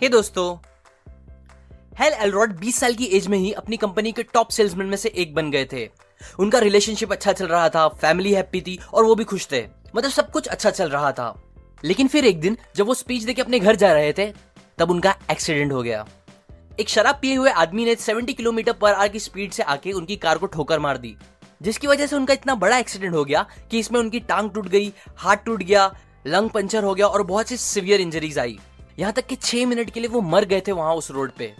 हे दोस्तों, hello Elrod 20 साल की एज में ही अपनी कंपनी के टॉप सेल्समैन में से एक बन गए थे। उनका रिलेशनशिप अच्छा चल रहा था, फैमिली हैप्पी थी और वो भी खुश थे। मतलब सब कुछ अच्छा चल रहा था। लेकिन फिर एक दिन जब वो स्पीच देके अपने घर जा रहे थे तब उनका एक्सीडेंट हो गया। एक शराब पिए हुए आदमी ने 70 किलोमीटर पर आवर की स्पीड से आके उनकी कार को ठोकर मार दी, जिसकी वजह से उनका इतना बड़ा एक्सीडेंट हो गया कि इसमें उनकी टांग टूट गई, हाथ टूट गया, लंग पंचर हो गया और बहुत सी सीवियर इंजरीज आई। यहाँ तक कि 6 मिनट के लिए वो मर गए थे वहां उस रोड पे।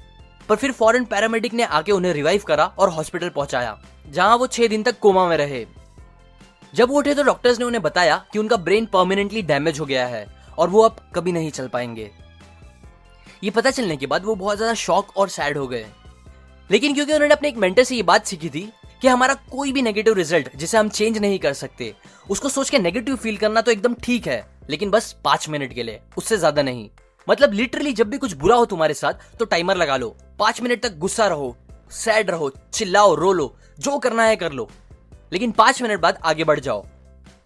पर फिर फॉरेन पैरामेडिक ने आके उन्हें रिवाइव करा और हॉस्पिटल पहुंचाया, जहां वो 6 दिन तक कोमा में रहे। जब वो उठे तो डॉक्टर्स ने उन्हें बताया कि उनका ब्रेन परमानेंटली डैमेज हो गया है और वो अब कभी नहीं चल पाएंगे। ये पता चलने के बाद वो बहुत ज्यादा शॉक और सैड हो गए। लेकिन क्योंकि उन्होंने अपने एक मेंटर से ये बात सीखी थी कि हमारा कोई भी नेगेटिव रिजल्ट जिसे हम चेंज नहीं कर सकते, उसको सोच के नेगेटिव फील करना तो एकदम ठीक है, लेकिन बस 5 मिनट के लिए, उससे ज्यादा नहीं। मतलब लिटरली जब भी कुछ बुरा हो तुम्हारे साथ तो टाइमर लगा लो, 5 मिनट तक गुस्सा रहो, सैड रहो, चिल्लाओ, रो लो, जो करना है कर लो, लेकिन 5 मिनट बाद आगे बढ़ जाओ।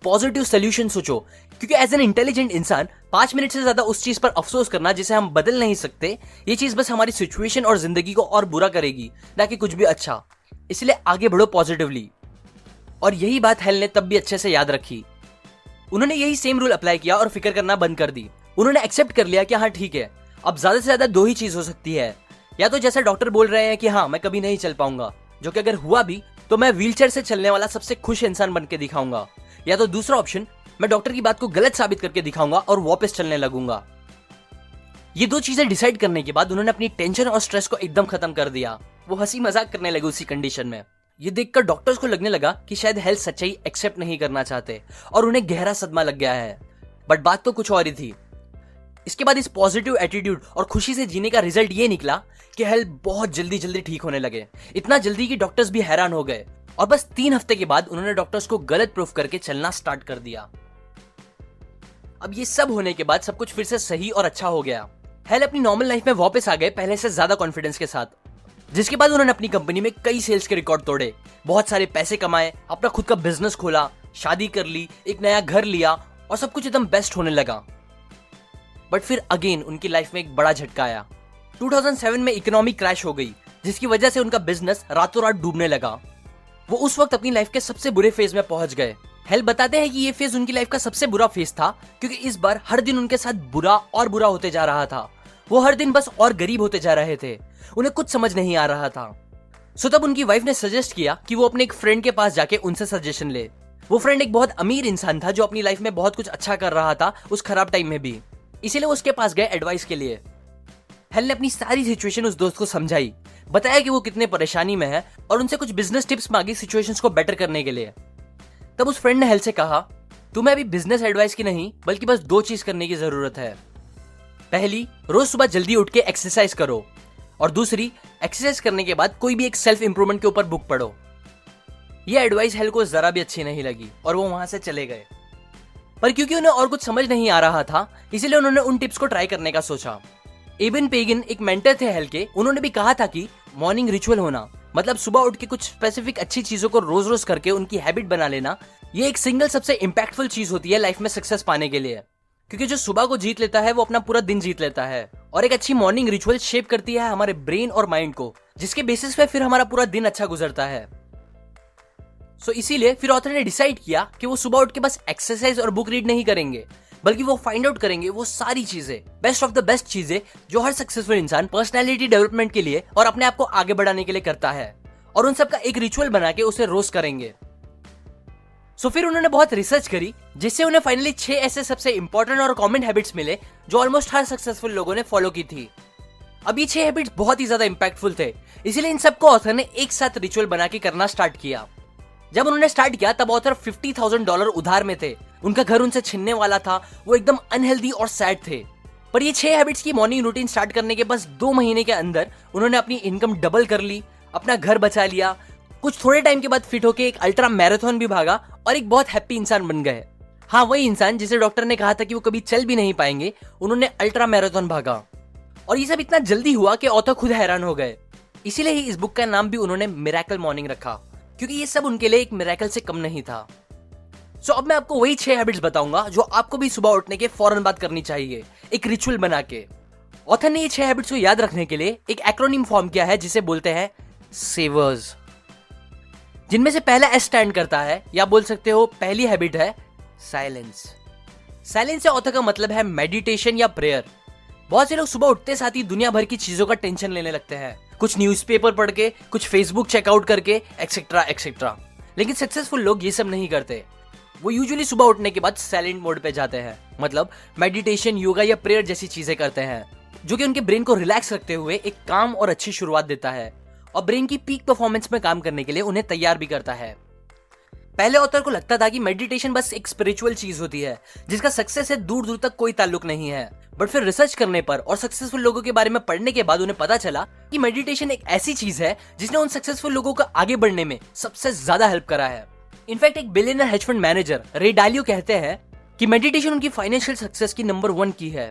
पॉजिटिव सोल्यूशन सोचो, क्योंकि एज एन इंटेलिजेंट इंसान 5 मिनट से ज्यादा उस चीज पर अफसोस करना जिसे हम बदल नहीं सकते, ये चीज बस हमारी सिचुएशन और जिंदगी को और बुरा करेगी, ना कि कुछ भी अच्छा। इसलिए आगे बढ़ो पॉजिटिवली। और यही बात हेल ने तब भी अच्छे से याद रखी। उन्होंने यही सेम रूल अप्लाई किया और फिक्र करना बंद कर दी। उन्होंने एक्सेप्ट कर लिया कि हाँ ठीक है, अब ज्यादा से ज्यादा 2 ही चीज हो सकती है, या तो जैसे डॉक्टर बोल रहे हैं कि हाँ मैं कभी नहीं चल पाऊंगा, जो कि अगर हुआ भी तो मैं व्हीलचेयर से चलने वाला सबसे खुश इंसान बन के दिखाऊंगा, या तो दूसरा ऑप्शन मैं डॉक्टर की बात को गलत साबित करके दिखाऊंगा और वापस चलने लगूंगा। ये 2 चीजें डिसाइड करने के बाद उन्होंने अपनी टेंशन और स्ट्रेस को एकदम खत्म कर दिया। वो हंसी मजाक करने लगे उसी कंडीशन में। ये देखकर डॉक्टर्स को लगने लगा कि शायद हेल्थ सच्चाई एक्सेप्ट नहीं करना चाहते और उन्हें गहरा सदमा लग गया है। बट बात तो कुछ और ही थी। इसके बाद इस पॉजिटिव एटीट्यूड और खुशी से जीने का रिजल्ट ये निकला कि हेल्थ बहुत जल्दी ठीक होने लगे। इतना जल्दी कि डॉक्टर्स भी हैरान हो गए और बस 3 हफ्ते के बाद उन्होंने डॉक्टर्स को गलत प्रूफ करके चलना स्टार्ट कर दिया। अब ये सब होने के बाद सब कुछ फिर से सही और अच्छा हो गया। हेल अपनी नॉर्मल लाइफ में वापस आ गए, पहले से ज्यादा कॉन्फिडेंस के साथ, जिसके बाद उन्होंने अपनी कंपनी में कई सेल्स के रिकॉर्ड तोड़े, बहुत सारे पैसे कमाए, अपना खुद का बिजनेस खोला, शादी कर ली, एक नया घर लिया और सब कुछ एकदम बेस्ट होने लगा। बट फिर अगेन उनकी लाइफ में एक बड़ा झटका आया। 2007 में इकोनॉमी क्रैश हो गई, जिसकी वजह से उनका बिजनेस रातों रात डूबने लगा। वो उस वक्त अपनी लाइफ के सबसे बुरे फेज में पहुंच गए। हेल बताते हैं कि ये फेज उनकी लाइफ का सबसे बुरा फेज था, क्योंकि इस बार हर दिन उनके साथ बुरा और बुरा होते जा रहा था। वो हर दिन बस और गरीब होते जा रहे थे, उन्हें कुछ समझ नहीं आ रहा था। सो तब उनकी वाइफ ने सजेस्ट किया कि वो अपने एक फ्रेंड के पास जाके उनसे सजेशन ले। वो फ्रेंड एक बहुत अमीर इंसान था जो अपनी लाइफ में बहुत कुछ अच्छा कर रहा था उस खराब टाइम में भी, इसीलिए वो उसके पास गए एडवाइस के लिए। हेल ने अपनी सारी सिचुएशन उस दोस्त को समझाई, बताया कि वो कितने परेशानी में है और उनसे कुछ बिजनेस टिप्स मांगी सिचुएशंस को बेटर करने के लिए। तब उस फ्रेंड ने हेल से कहा, तुम्हें अभी बिजनेस एडवाइस की नहीं बल्कि बस 2 चीज करने की जरूरत है। पहली, रोज सुबह जल्दी उठ के एक्सरसाइज करो, और दूसरी, एक्सरसाइज करने के बाद कोई भी एक सेल्फ इंप्रूवमेंट के ऊपर बुक पढ़ो। यह एडवाइस हेल को जरा भी अच्छी नहीं लगी और वो वहां से चले गए। पर क्योंकि उन्हें और कुछ समझ नहीं आ रहा था, इसीलिए उन्होंने उन टिप्स को ट्राई करने का सोचा। एबन पेगिन एक मेंटर थे हेल के, उन्होंने भी कहा था कि मॉर्निंग रिचुअल होना, मतलब सुबह उठ के कुछ स्पेसिफिक अच्छी चीजों को रोज रोज करके उनकी हैबिट बना लेना, ये एक सिंगल सबसे इंपैक्टफुल चीज होती है लाइफ में सक्सेस पाने के लिए। क्योंकि जो सुबह को जीत लेता है वो अपना पूरा दिन जीत लेता है, और एक अच्छी मॉर्निंग रिचुअल शेप करती है हमारे ब्रेन और माइंड को, जिसके बेसिस पे फिर हमारा पूरा दिन अच्छा गुजरता है। सो इसीलिए फिर ऑथर ने डिसाइड किया कि वो सुबह उठ के बस एक्सरसाइज और बुक रीड नहीं करेंगे, बल्कि वो फाइंड आउट करेंगे वो सारी चीजें, बेस्ट ऑफ द बेस्ट चीजें जो हर सक्सेसफुल इंसान पर्सनैलिटी डेवलपमेंट के लिए और अपने आप को आगे बढ़ाने के लिए करता है, और उन सबका एक रिचुअल बना के उसे रोज करेंगे। सो फिर उन्होंने बहुत रिसर्च करी, जिससे उन्हें फाइनली 6 ऐसे सबसे इंपॉर्टेंट और कॉमन हैबिट्स मिले जो ऑलमोस्ट हर सक्सेसफुल लोगों ने फॉलो की थी। अब ये 6 हैबिट्स बहुत ही ज्यादा इंपैक्टफुल थे, इसीलिए इन सबको ऑथर ने एक साथ रिचुअल बना के करना स्टार्ट किया। जब उन्होंने स्टार्ट किया तब ऑथर $50,000 उधार में थे, उनका घर उनसे छिनने वाला था, वो एकदम अनहेल्दी और सैड थे। पर ये 6 हैबिट्स की मॉर्निंग रूटीन स्टार्ट करने के बस 2 महीने के अंदर उन्होंने अपनी इनकम डबल कर ली, अपना घर बचा लिया, कुछ थोड़े टाइम के बाद फिट होके एक अल्ट्रा मैराथन भी भागा और एक बहुत हैप्पी इंसान बन गए। हाँ, वही इंसान जिसे डॉक्टर ने कहा था कि वो कभी चल भी नहीं पाएंगे, उन्होंने अल्ट्रा मैराथन भागा। और ये सब इतना जल्दी हुआ कि ऑथर खुद हैरान हो गए। इसीलिए ही इस बुक का नाम भी उन्होंने मिरेकल मॉर्निंग रखा, क्योंकि ये सब उनके लिए एक मिरेकल से कम नहीं था। सो अब मैं आपको वही 6 हैबिट्स बताऊंगा जो आपको भी सुबह उठने के फौरन बाद करनी चाहिए, एक रिचुअल बना के। ऑथर ने ये 6 हैबिट्स को याद रखने के लिए एक एक्रोनिम फॉर्म किया है जिसे बोलते हैं सेवर्स, जिनमें से पहला एस स्टैंड करता है, या बोल सकते हो पहली हैबिट है साइलेंस। साइलेंस से ऑथर का मतलब है मेडिटेशन या प्रेयर। बहुत से लोग सुबह उठते साथ ही दुनिया भर की चीजों का टेंशन लेने लगते हैं, कुछ न्यूज़पेपर पढ़ के, कुछ फेसबुक चेकआउट करके, एक्सेट्रा एक्सेट्रा। लेकिन सक्सेसफुल लोग ये सब नहीं करते। वो यूजुअली सुबह उठने के बाद साइलेंट मोड पे जाते हैं, मतलब मेडिटेशन, योगा या प्रेयर जैसी चीजें करते हैं, जो कि उनके ब्रेन को रिलैक्स रखते हुए एक काम और अच्छी शुरुआत देता है और ब्रेन की पीक परफॉर्मेंस में काम करने के लिए उन्हें तैयार भी करता है। पहले ऑथर को लगता था कि मेडिटेशन बस एक स्पिरिचुअल चीज होती है जिसका सक्सेस से दूर दूर तक कोई ताल्लुक नहीं है, बट फिर रिसर्च करने पर और सक्सेसफुल लोगों के बारे में पढ़ने के बाद उन्हें पता चला कि मेडिटेशन एक ऐसी चीज है जिसने उन सक्सेसफुल लोगों को आगे बढ़ने में सबसे ज्यादा हेल्प करा है। इनफैक्ट एक बिलियनर हेज फंड मैनेजर रे डालियो कहते हैं कि मेडिटेशन उनकी फाइनेंशियल सक्सेस की नंबर 1 की है।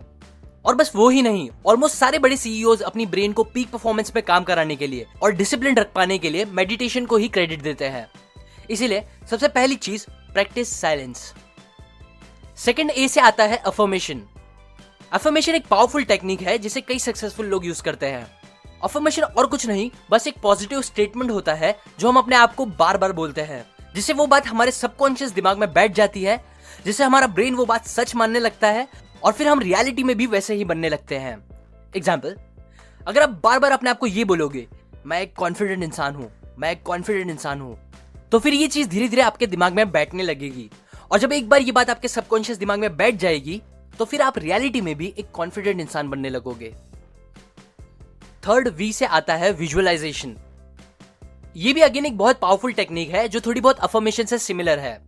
और बस वो ही नहीं, ऑलमोस्ट सारे बड़े सीईओज अपनी ब्रेन को पीक परफॉर्मेंस में काम कराने के लिए और डिसिप्लिन रख पाने के लिए मेडिटेशन को ही क्रेडिट देते हैं। इसीलिए सबसे पहली चीज, प्रैक्टिस साइलेंस। सेकंड ए से आता है अफर्मेशन। अफर्मेशन एक पावरफुल टेक्निक है जिसे कई सक्सेसफुल लोग यूज करते हैं। अफर्मेशन और कुछ नहीं, बस एक पॉजिटिव स्टेटमेंट होता है जो हम अपने आप को बार बार बोलते हैं, जिससे वो बात हमारे सबकॉन्शियस दिमाग में बैठ जाती है, जिससे हमारा ब्रेन वो बात सच मानने लगता है और फिर हम रियलिटी में भी वैसे ही बनने लगते हैं। एग्जाम्पल, अगर आप बार बार अपने आप को ये बोलोगे, मैं एक कॉन्फिडेंट इंसान हूं, मैं एक कॉन्फिडेंट इंसान हूं, तो फिर ये चीज धीरे धीरे आपके दिमाग में बैठने लगेगी। और जब एक बार ये बात आपके सबकॉन्शियस दिमाग में बैठ जाएगी तो फिर आप रियलिटी में भी एक कॉन्फिडेंट इंसान बनने लगोगे। थर्ड वी से आता है विजुअलाइजेशन। ये भी अगेन एक बहुत पावरफुल टेक्निक है जो थोड़ी बहुत अफर्मेशन से सिमिलर है।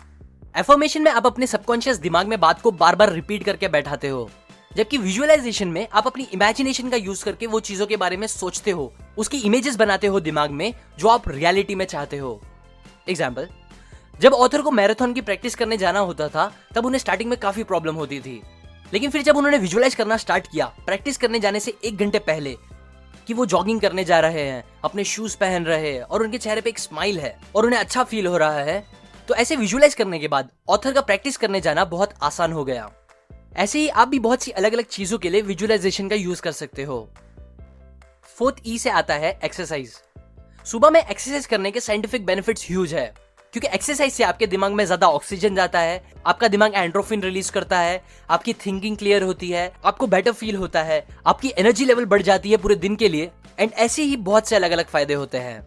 अफर्मेशन में आप अपने सबकॉन्शियस दिमाग में बात को बार बार रिपीट करके बैठाते हो, जबकि विजुअलाइजेशन में आप अपनी इमेजिनेशन का यूज करके वो चीजों के बारे में सोचते हो, उसकी इमेजेस बनाते हो दिमाग में जो आप रियलिटी में चाहते हो। एग्जाम्पल, जब ऑथर को मैराथन की प्रैक्टिस करने जाना होता था तब उन्हें स्टार्टिंग में काफी प्रॉब्लम होती थी, लेकिन फिर जब उन्होंने विजुअलाइज करना स्टार्ट किया प्रैक्टिस करने जाने से 1 घंटे पहले कि वो जॉगिंग करने जा रहे हैं, अपने शूज पहन रहे हैं और उनके चेहरे पे एक स्माइल है और उन्हें अच्छा फील हो रहा है, तो ऐसे विजुअलाइज करने के बाद ऑथर का प्रैक्टिस करने जाना बहुत आसान हो गया। ऐसे ही आप भी बहुत सी अलग अलग चीजों के लिए विजुअलाइजेशन का यूज कर सकते हो। फोर्थ ई से आता है एक्सरसाइज। सुबह में एक्सरसाइज करने के साइंटिफिक बेनिफिट्स ह्यूज है, क्योंकि एक्सरसाइज से आपके दिमाग में ज्यादा ऑक्सीजन जाता है, आपका दिमाग एंड्रोफिन रिलीज करता है, आपकी थिंकिंग क्लियर होती है, आपको बेटर फील होता है, आपकी एनर्जी लेवल बढ़ जाती है पूरे दिन के लिए, एंड ऐसे ही बहुत से अलग अलग फायदे होते हैं।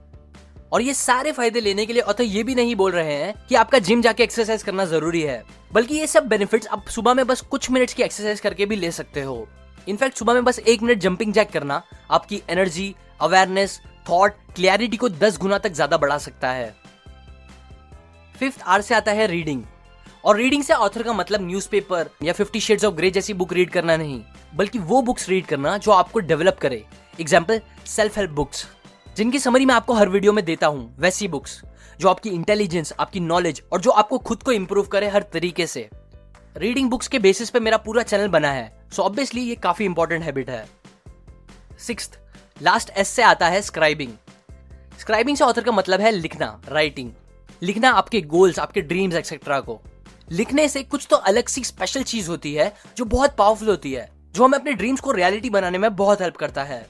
और ये सारे फायदे लेने के लिए ऑथर ये भी नहीं बोल रहे हैं कि आपका जिम जाके एक्सरसाइज करना जरूरी है, बल्कि ये सब बेनिफिट्स आप सुबह में बस कुछ मिनट्स की एक्सरसाइज करके भी ले सकते हो। इनफैक्ट सुबह में बस 1 मिनट जंपिंग जैक करना आपकी एनर्जी, अवेयरनेस, थॉट, क्लैरिटी को 10 गुना तक ज्यादा बढ़ा सकता है। फिफ्थ आर से आता है रीडिंग। और रीडिंग से ऑथर का मतलब न्यूज़पेपर या 50 शेड्स ऑफ ग्रे जैसी बुक रीड करना नहीं, बल्कि वो बुक्स रीड करना जो आपको डेवलप करे। एग्जाम्पल, सेल्फ हेल्प बुक्स, जिनकी समरी मैं आपको हर वीडियो में देता हूं, वैसी बुक्स जो आपकी इंटेलिजेंस, आपकी नॉलेज और जो आपको खुद को इंप्रूव करे हर तरीके से। रीडिंग बुक्स के बेसिस पे मेरा पूरा चैनल बना है, सो ऑब्वियसली ये काफी इंपॉर्टेंट हैबिट है। सिक्स्थ, लास्ट एस से आता है स्क्राइबिंग। स्क्राइबिंग से ऑथर का मतलब है लिखना, राइटिंग। लिखना आपके गोल्स, आपके ड्रीम्स एक्सेट्रा को। लिखने से कुछ तो अलग सी स्पेशल चीज होती है जो बहुत पावरफुल होती है, जो हमें अपने ड्रीम्स को रियलिटी बनाने में बहुत हेल्प करता है।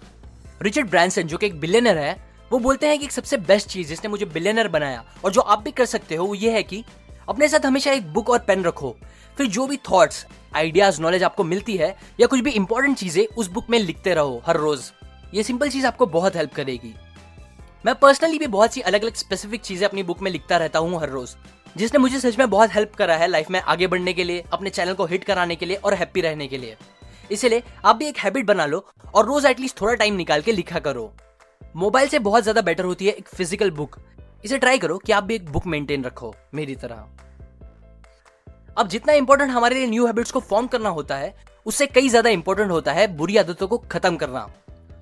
रिचर्ड ब्रांसन, जो कि एक बिलियनर है, वो बोलते हैं कि एक सबसे बेस्ट चीज जिसने मुझे बिलियनर बनाया और जो आप भी कर सकते हो वो ये है कि अपने साथ हमेशा एक बुक और पेन रखो, फिर जो भी थॉट्स, आइडियाज, नॉलेज आपको मिलती है या कुछ भी इंपॉर्टेंट चीजें उस बुक में लिखते रहो हर रोज। ये सिंपल चीज आपको बहुत हेल्प करेगी। मैं पर्सनली भी बहुत सी अलग अलग स्पेसिफिक चीजें अपनी बुक में लिखता रहता हूँ हर रोज, जिसने मुझे सच में बहुत हेल्प करा है लाइफ में आगे बढ़ने के लिए, अपने चैनल को हिट कराने के लिए और हैप्पी रहने के लिए। इसलिए आप भी एक हैबिट बना लो और रोज एटलीस्ट थोड़ा टाइम निकाल के लिखा करो। मोबाइल से बहुत ज्यादा बेटर होती है एक फिजिकल बुक। इसे ट्राई करो कि आप भी एक बुक मेंटेन रखो मेरी तरह। अब जितना इंपॉर्टेंट हमारे लिए न्यू हैबिट्स को फॉर्म करना होता है, उससे कई ज्यादा इंपॉर्टेंट होता है बुरी आदतों को खत्म करना।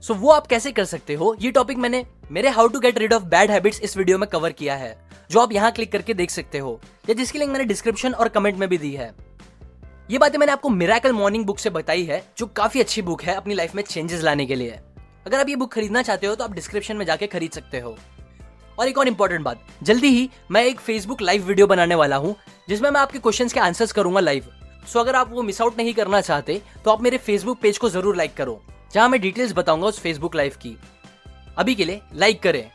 सो वो आप कैसे कर सकते हो, ये टॉपिक मैंने मेरे how to get rid of bad habits इस वीडियो में कवर किया है, जो आप यहाँ क्लिक करके देख सकते हो, या जिसकी लिंक मैंने डिस्क्रिप्शन और कमेंट में भी दी है। ये बातें मैंने आपको मिरेकल मॉर्निंग बुक से बताई है, जो काफी अच्छी बुक है अपनी लाइफ में चेंजेस लाने के लिए। अगर आप ये बुक खरीदना चाहते हो तो आप डिस्क्रिप्शन में जाके खरीद सकते हो। और एक और इंपॉर्टेंट बात, जल्दी ही मैं एक फेसबुक लाइव वीडियो बनाने वाला हूँ जिसमें मैं आपके क्वेश्चंस के आंसर्स करूंगा लाइव। सो अगर आप वो मिस आउट नहीं करना चाहते तो आप मेरे फेसबुक पेज को जरूर लाइक करो, जहां मैं डिटेल्स बताऊंगा उस फेसबुक लाइव की। अभी के लिए लाइक करें,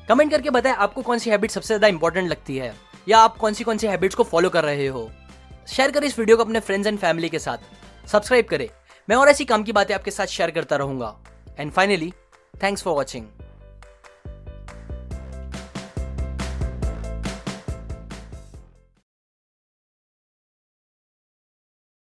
कमेंट करके बताएं आपको कौन सी हैबिट सबसे ज्यादा इंपॉर्टेंट लगती है, या आप कौन सी हैबिट्स को फॉलो कर रहे हो। शेयर करें इस वीडियो को अपने फ्रेंड्स एंड फैमिली के साथ। सब्सक्राइब करें, मैं और ऐसी काम की बातें आपके साथ शेयर करता रहूंगा। And finally, thanks for watching.